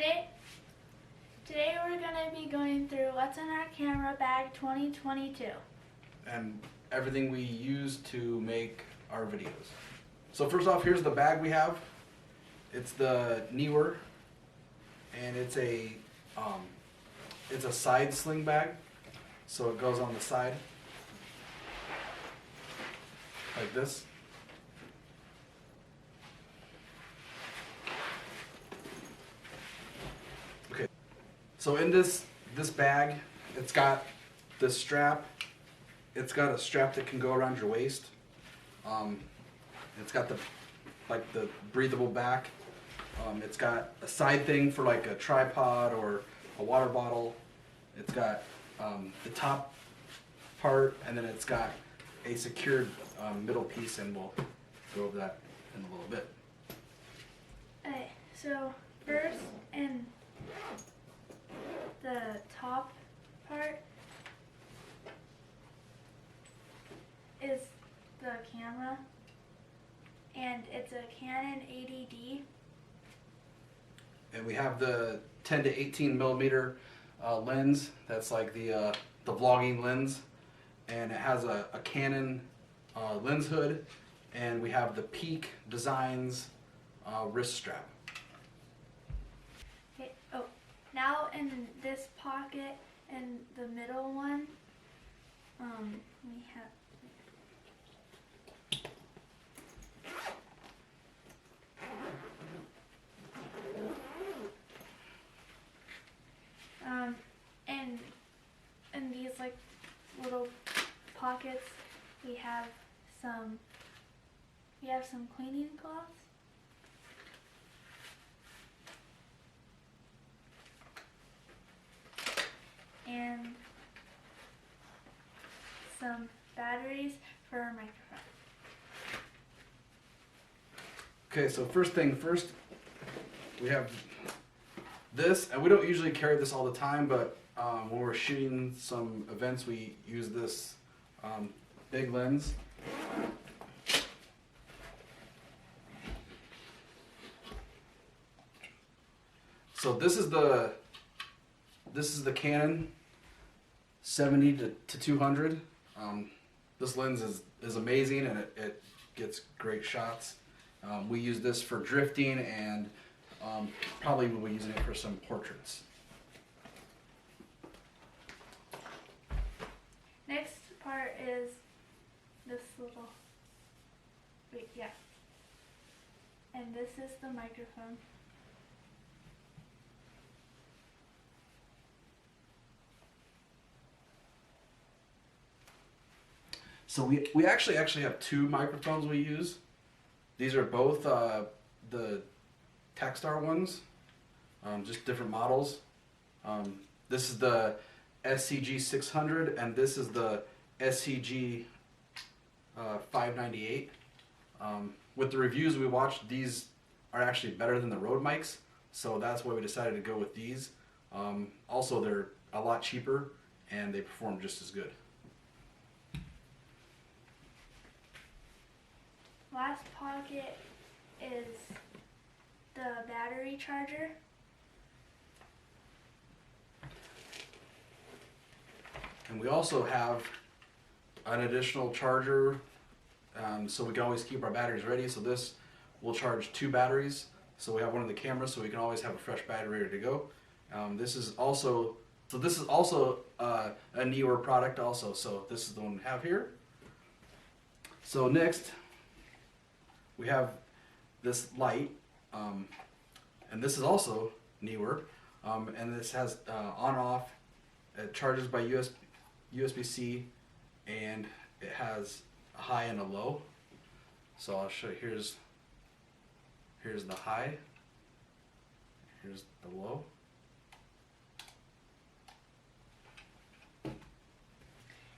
Today we're going to be going through what's in our camera bag 2022. And everything we use to make our videos. So first off, here's the bag we have. It's the Neewer, and it's a side sling bag, so it goes on the side like this. Okay, so in this bag, it's got this strap. It's got a strap that can go around your waist. It's got the breathable back. It's got a side thing for like a tripod or a water bottle. It's got the top part, and then it's got a secured middle piece, and we'll go over that in a little bit. Okay, so first in the top part is the camera, and it's a Canon 80D. And we have the 10 to 18 millimeter lens. That's like the vlogging lens, and it has a Canon lens hood, and we have the Peak Designs wrist strap. Okay. Oh, now in this pocket, in the middle one, we have. And in these like little pockets, we have some cleaning cloths. And some batteries for our microphone. Okay, so first thing first, we have this, and we don't usually carry this all the time, but when we're shooting some events, we use this big lens. So this is the Canon 70 to 200. This lens is amazing, and it gets great shots. We use this for drifting, and probably we'll be using it for some portraits. Next part is this little, and this is the microphone. So we actually have two microphones we use. These are both the Takstar ones, just different models. This is the SCG 600, and this is the SCG 598. With the reviews we watched, these are actually better than the Rode mics, so that's why we decided to go with these. Also, they're a lot cheaper, and they perform just as good. Last pocket is the battery charger. And we also have an additional charger, so we can always keep our batteries ready. So this will charge two batteries. So we have one in the camera, so we can always have a fresh battery ready to go. This is also a newer product also. So this is the one we have here. So next, we have this light, and this is also newer, and this has on-off. It charges by USB-C, and it has a high and a low. So I'll show you. Here's the high. Here's the low.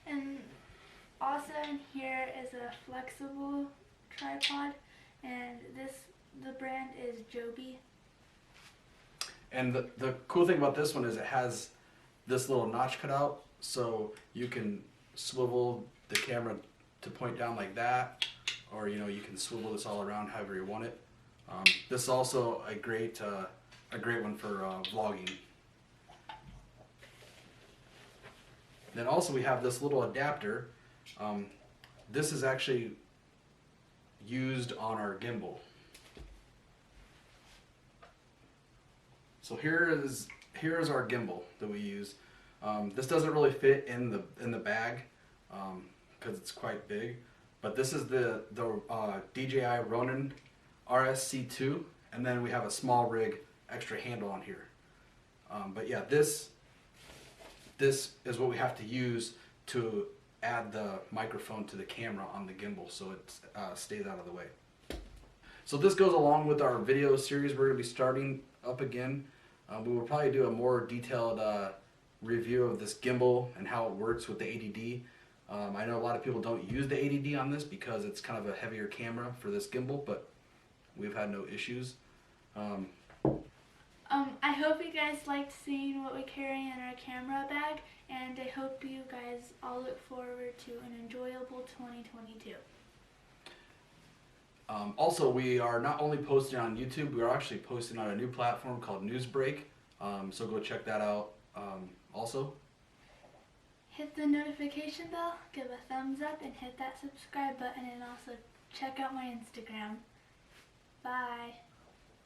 And also in here is a flexible tripod, and the brand is Joby. And the cool thing about this one is it has this little notch cut out, so you can swivel the camera to point down like that, or you can swivel this all around however you want it. This is also a great a great one for vlogging. Then also we have this little adapter. This is actually used on our gimbal. So here is our gimbal that we use. This doesn't really fit in the bag because it's quite big, but this is the DJI Ronin RSC2, and then we have a small rig extra handle on here. But yeah, this is what we have to use to add the microphone to the camera on the gimbal so it stays out of the way. So this goes along with our video series we're going to be starting up again. We will probably do a more detailed review of this gimbal and how it works with the ADD. I know a lot of people don't use the ADD on this because it's kind of a heavier camera for this gimbal, but we've had no issues. I hope you guys liked seeing what we carry in our camera bag, and I hope you guys all look forward to an enjoyable 2022. Also, we are not only posting on YouTube, we are actually posting on a new platform called Newsbreak, so go check that out also. Hit the notification bell, give a thumbs up, and hit that subscribe button, and also check out my Instagram. Bye.